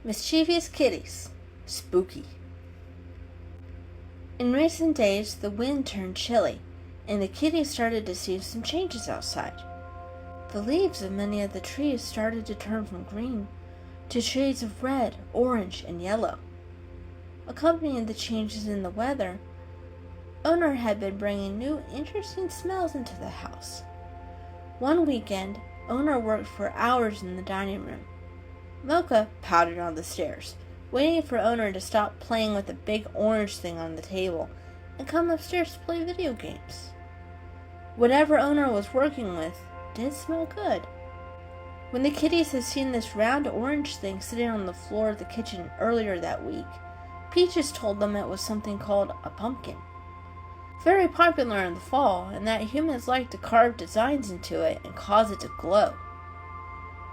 Mischievous Kitties. Spooky. In recent days, the wind turned chilly, and the kitties started to see some changes outside. The leaves of many of the trees started to turn from green to shades of red, orange, and yellow. Accompanying the changes in the weather, Owner had been bringing new, interesting smells into the house. One weekend, Owner worked for hours in the dining room. Mer-Ka pouted on the stairs, waiting for Owner to stop playing with the big orange thing on the table and come upstairs to play video games. Whatever Owner was working with did smell good. When the kitties had seen this round orange thing sitting on the floor of the kitchen earlier that week, Peaches told them it was something called a pumpkin. Very popular in the fall, and that humans like to carve designs into it and cause it to glow.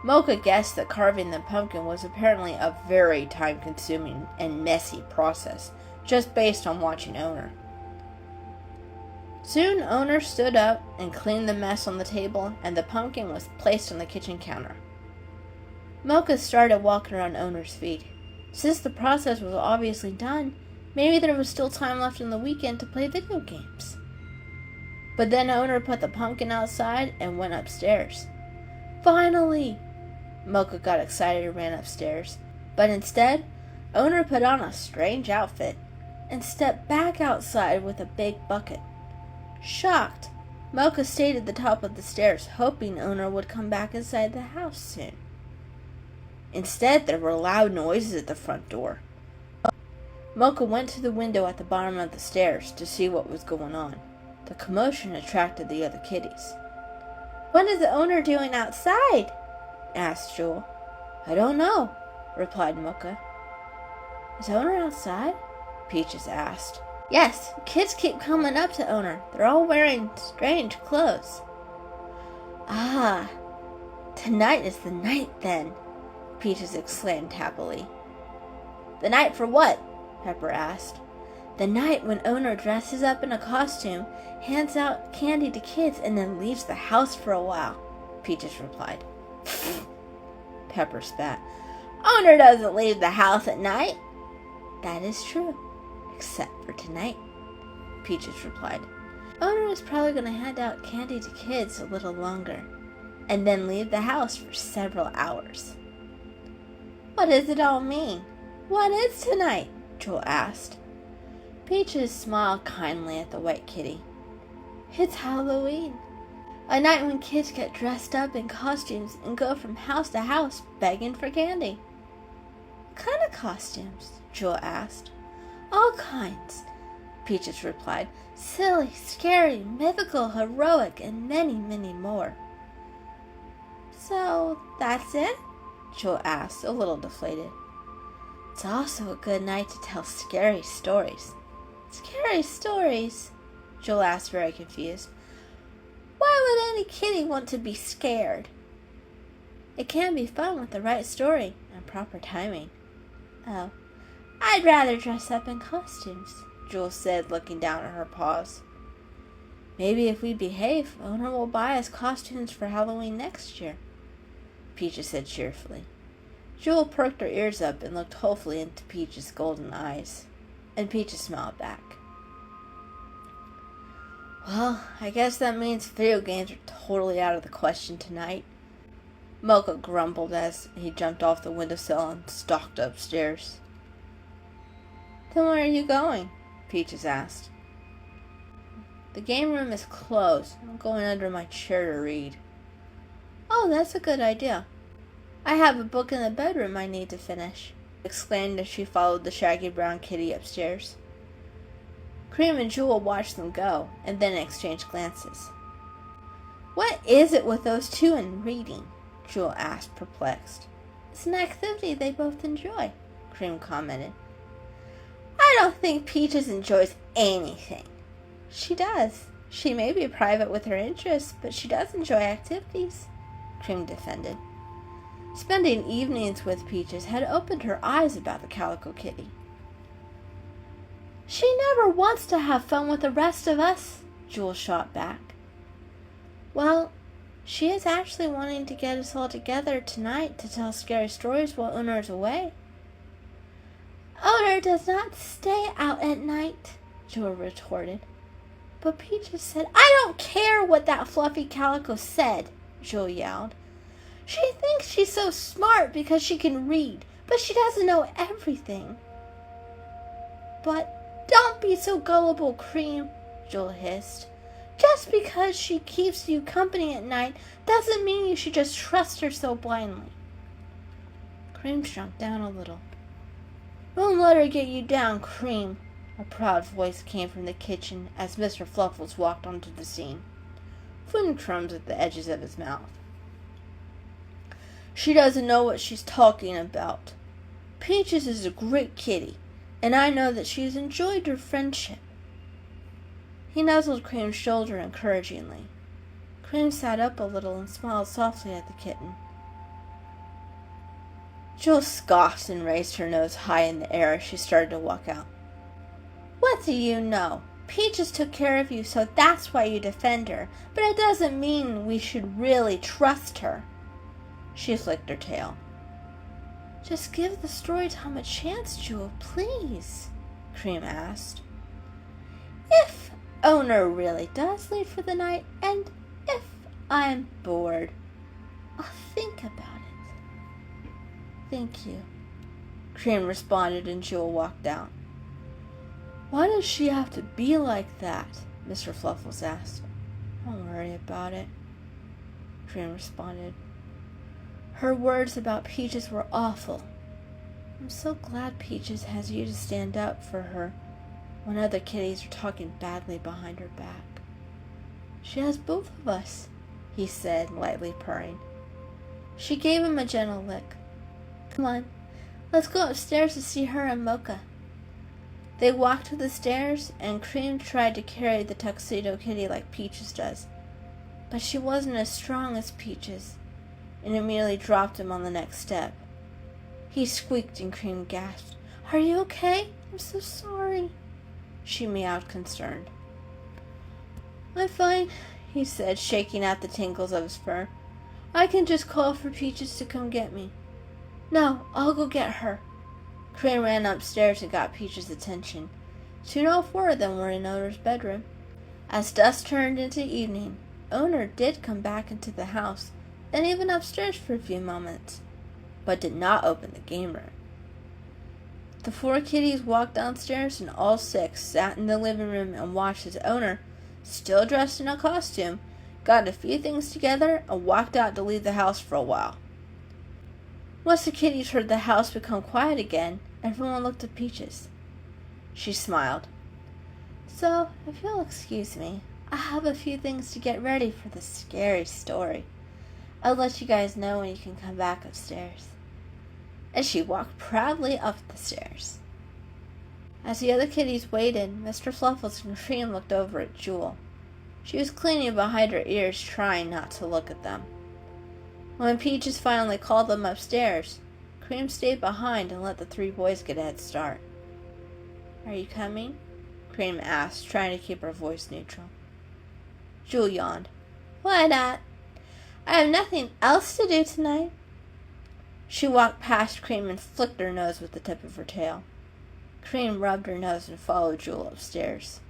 Mer-Ka guessed that carving the pumpkin was apparently a very time-consuming and messy process, just based on watching Owner. Soon Owner stood up and cleaned the mess on the table, and the pumpkin was placed on the kitchen counter. Mer-Ka started walking around Owner's feet. Since the process was obviously done, maybe there was still time left in the weekend to play video games. But then Owner put the pumpkin outside and went upstairs. Finally! Mer-Ka got excited and ran upstairs, but instead, Owner put on a strange outfit and stepped back outside with a big bucket. Shocked, Mer-Ka stayed at the top of the stairs, hoping Owner would come back inside the house soon. Instead, there were loud noises at the front door. Mer-Ka went to the window at the bottom of the stairs to see what was going on. The commotion attracted the other kitties. "What is the Owner doing outside?" asked Jewel. "I don't know," replied Mer-Ka. "Is Owner outside?" Peaches asked. "Yes, kids keep coming up to Owner. They're all wearing strange clothes." "Ah, tonight is the night then," Peaches exclaimed happily. "The night for what?" Pepper asked. "The night when Owner dresses up in a costume, hands out candy to kids, and then leaves the house for a while," Peaches replied. Pepper spat. "Owner doesn't leave the house at night." "That is true, except for tonight," Peaches replied. "Owner is probably going to hand out candy to kids a little longer, and then leave the house for several hours." "What does it all mean? What is tonight?" Jewel asked. Peaches smiled kindly at the white kitty. "It's Halloween. A night when kids get dressed up in costumes and go from house to house begging for candy." "What kind of costumes?" Jewel asked. "All kinds," Peaches replied. "Silly, scary, mythical, heroic, and many, many more." "So that's it?" Jewel asked, a little deflated. "It's also a good night to tell scary stories." "Scary stories?" Jewel asked, very confused. "Why would any kitty want to be scared?" "It can be fun with the right story and proper timing." "Oh, I'd rather dress up in costumes," Jewel said, looking down at her paws. "Maybe if we behave, Owner will buy us costumes for Halloween next year," Peaches said cheerfully. Jewel perked her ears up and looked hopefully into Peaches' golden eyes, and Peaches smiled back. "Well, I guess that means video games are totally out of the question tonight," Mer-Ka grumbled as he jumped off the windowsill and stalked upstairs. "Then where are you going?" Peaches asked. "The game room is closed. I'm going under my chair to read." "Oh, that's a good idea. I have a book in the bedroom I need to finish," exclaimed as she followed the shaggy brown kitty upstairs. Cream and Jewel watched them go, and then exchanged glances. "What is it with those two and reading?" Jewel asked, perplexed. "It's an activity they both enjoy," Cream commented. "I don't think Peaches enjoys anything." "She does. She may be private with her interests, but she does enjoy activities," Cream defended. Spending evenings with Peaches had opened her eyes about the calico kitty. "She never wants to have fun with the rest of us," Jewel shot back. "Well, she is actually wanting to get us all together tonight to tell scary stories while Owner is away," Owner does not stay out at night, Jewel retorted. But Peaches said, I don't care what that fluffy calico said, Jewel yelled. She thinks she's so smart because she can read, but she doesn't know everything. But don't be so gullible, Cream, Jewel hissed. Just because she keeps you company at night doesn't mean you should just trust her so blindly. Cream shrunk down a little. Don't let her get you down, Cream, a proud voice came from the kitchen as Mr. Fluffles walked onto the scene, food crumbs at the edges of his mouth. She doesn't know what she's talking about. Peaches is a great kitty, and I know that she's enjoyed your friendship. He nuzzled Cream's shoulder encouragingly. Cream sat up a little and smiled softly at the kitten. Jewel scoffed and raised her nose high in the air as she started to walk out. What do you know? Peaches took care of you, so that's why you defend her, but it doesn't mean we should really trust her. She flicked her tail. Just give the story time a chance, Jewel, please, Cream asked. If Owner really does leave for the night, and if I'm bored, I'll think about it. Thank you, Cream responded, and Jewel walked out. Why does she have to be like that? Mr. Fluffles asked. Don't worry about it, Cream responded. Her words about Peaches were awful. I'm so glad Peaches has you to stand up for her when other kitties are talking badly behind her back. She has both of us, he said, lightly purring. She gave him a gentle lick. Come on, let's go upstairs to see her and Mocha. They walked to the stairs, and Cream tried to carry the tuxedo kitty like Peaches does, but she wasn't as strong as Peaches, and immediately dropped him on the next step. He squeaked and Cream gasped. Are you okay? I'm so sorry. She meowed, concerned. I'm fine, he said, shaking out the tangles of his fur. I can just call for Peaches to come get me. No, I'll go get her. Cream ran upstairs and got Peaches' attention. Soon all four of them were in Owner's bedroom. As dusk turned into evening, Owner did come back into the house and even upstairs for a few moments, but did not open the game room. The four kitties walked downstairs, and all six sat in the living room and watched as Owner, still dressed in a costume, got a few things together and walked out to leave the house for a while. Once the kitties heard the house become quiet again, everyone looked at Peaches. She smiled. So, if you'll excuse me, I have a few things to get ready for the scary story. I'll let you guys know when you can come back upstairs. And she walked proudly up the stairs. As the other kitties waited, Mr. Fluffles and Cream looked over at Jewel. She was cleaning behind her ears, trying not to look at them. When Peaches finally called them upstairs, Cream stayed behind and let the three boys get a head start. Are you coming? Cream asked, trying to keep her voice neutral. Jewel yawned. Why not? I have nothing else to do tonight. She walked past Cream and flicked her nose with the tip of her tail. Cream rubbed her nose and followed Jewel upstairs.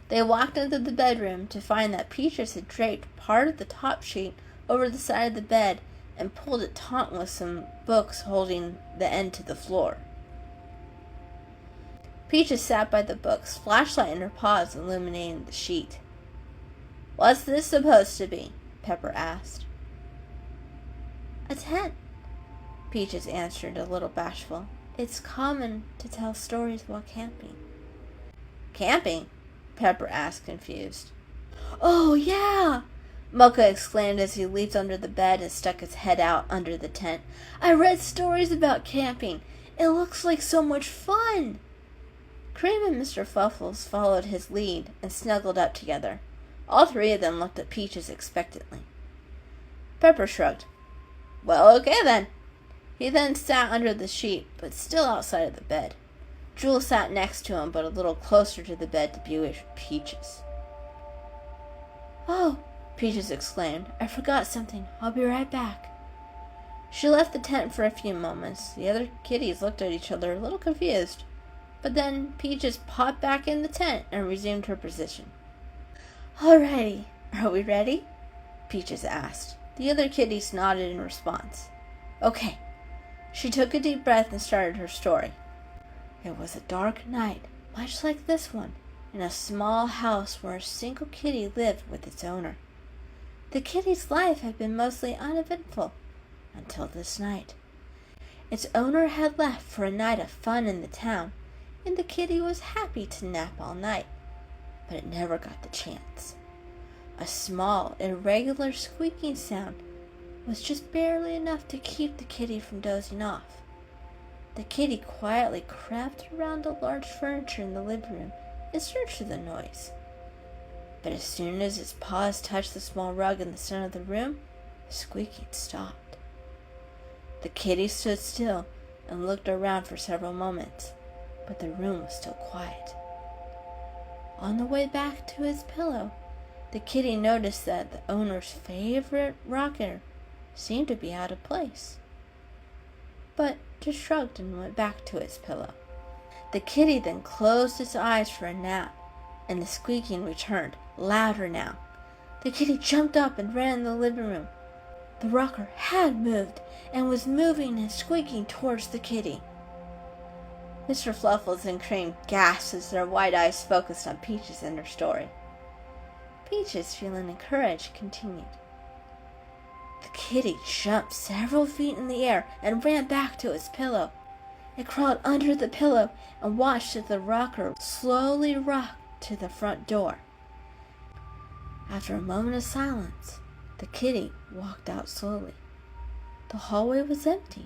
They walked into the bedroom to find that Peaches had draped part of the top sheet over the side of the bed and pulled it taut with some books holding the end to the floor. Peaches sat by the books, flashlight in her paws illuminating the sheet. What's this supposed to be? Pepper asked. A tent, Peaches answered, a little bashful. It's common to tell stories while camping. Camping? Pepper asked, confused. Oh, yeah! Mocha exclaimed as he leaped under the bed and stuck his head out under the tent. I read stories about camping. It looks like so much fun! Cream and Mr. Fluffles followed his lead and snuggled up together. All three of them looked at Peaches expectantly. Pepper shrugged. Well, okay then. He then sat under the sheet, but still outside of the bed. Jewel sat next to him, but a little closer to the bed to be with Peaches. Oh, Peaches exclaimed. I forgot something. I'll be right back. She left the tent for a few moments. The other kitties looked at each other a little confused. But then Peaches popped back in the tent and resumed her position. "Alrighty, are we ready?" Peaches asked. The other kitties nodded in response. "Okay." She took a deep breath and started her story. It was a dark night, much like this one, in a small house where a single kitty lived with its owner. The kitty's life had been mostly uneventful until this night. Its owner had left for a night of fun in the town, and the kitty was happy to nap all night, but it never got the chance. A small, irregular squeaking sound was just barely enough to keep the kitty from dozing off. The kitty quietly crept around the large furniture in the living room in search of the noise. But as soon as its paws touched the small rug in the center of the room, the squeaking stopped. The kitty stood still and looked around for several moments, but the room was still quiet. On the way back to his pillow, the kitty noticed that the owner's favorite rocker seemed to be out of place, but just shrugged and went back to its pillow. The kitty then closed its eyes for a nap, and the squeaking returned, louder now. The kitty jumped up and ran in the living room. The rocker had moved and was moving and squeaking towards the kitty. Mr. Fluffles and Cream gasped as their wide eyes focused on Peaches and her story. Peaches, feeling encouraged, continued. The kitty jumped several feet in the air and ran back to its pillow. It crawled under the pillow and watched as the rocker slowly rocked to the front door. After a moment of silence, the kitty walked out slowly. The hallway was empty,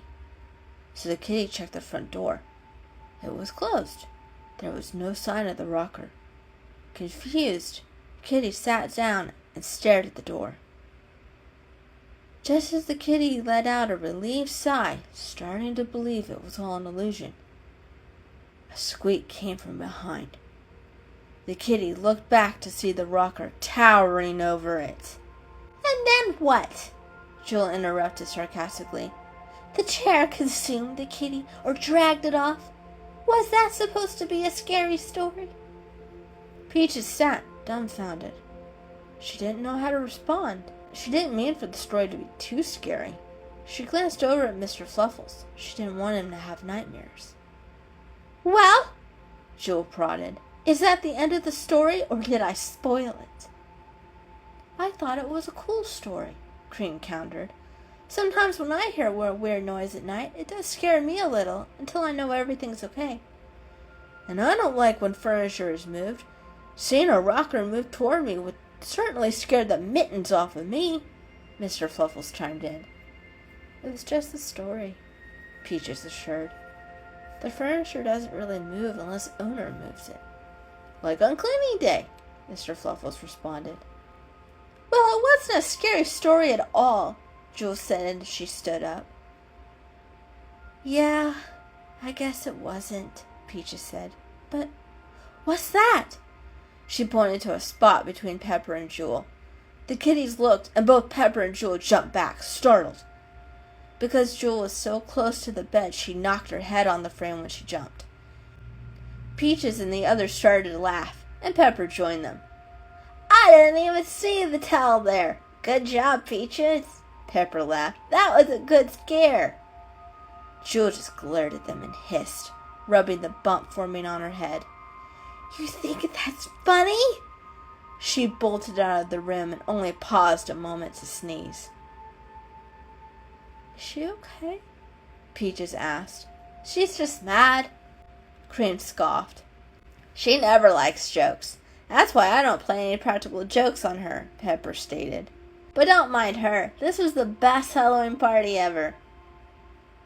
so the kitty checked the front door. It was closed. There was no sign of the rocker. Confused, Kitty sat down and stared at the door. Just as the kitty let out a relieved sigh, starting to believe it was all an illusion, a squeak came from behind. The kitty looked back to see the rocker towering over it. "And then what?" Jewel interrupted sarcastically. "The chair consumed the kitty or dragged it off? Was that supposed to be a scary story?" Peaches sat dumbfounded. She didn't know how to respond. She didn't mean for the story to be too scary. She glanced over at Mr. Fluffles. She didn't want him to have nightmares. "Well," Jewel prodded, "is that the end of the story, or did I spoil it?" "I thought it was a cool story," Cream countered. "Sometimes when I hear a weird noise at night, it does scare me a little until I know everything's okay. And I don't like when furniture is moved. Seeing a rocker move toward me would certainly scare the mittens off of me," Mr. Fluffles chimed in. "It was just a story," Peaches assured. "The furniture doesn't really move unless owner moves it." "Like on cleaning day," Mr. Fluffles responded. "Well, it wasn't a scary story at all," Jewel said as she stood up. "Yeah, I guess it wasn't," Peaches said. "But what's that?" She pointed to a spot between Pepper and Jewel. The kitties looked, and both Pepper and Jewel jumped back, startled. Because Jewel was so close to the bed, she knocked her head on the frame when she jumped. Peaches and the others started to laugh, and Pepper joined them. "I didn't even see the towel there. Good job, Peaches," Pepper laughed. "That was a good scare." Jewel just glared at them and hissed, rubbing the bump forming on her head. "You think that's funny?" She bolted out of the room and only paused a moment to sneeze. "Is she okay?" Peaches asked. "She's just mad," Cream scoffed. "She never likes jokes. That's why I don't play any practical jokes on her," Pepper stated. "But don't mind her. This was the best Halloween party ever."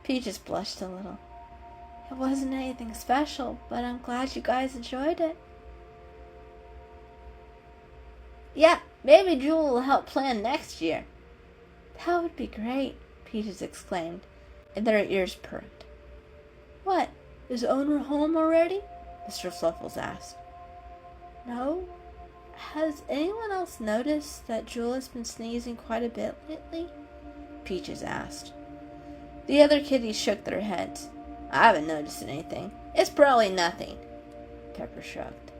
Peaches blushed a little. "It wasn't anything special, but I'm glad you guys enjoyed it." "Yeah, maybe Jewel will help plan next year." "That would be great," Peaches exclaimed, and their ears perked. "What, is owner home already?" Mr. Fluffles asked. "No. Has anyone else noticed that Jewel has been sneezing quite a bit lately?" Peaches asked. The other kitties shook their heads. I haven't noticed anything. It's probably nothing. Pepper shrugged.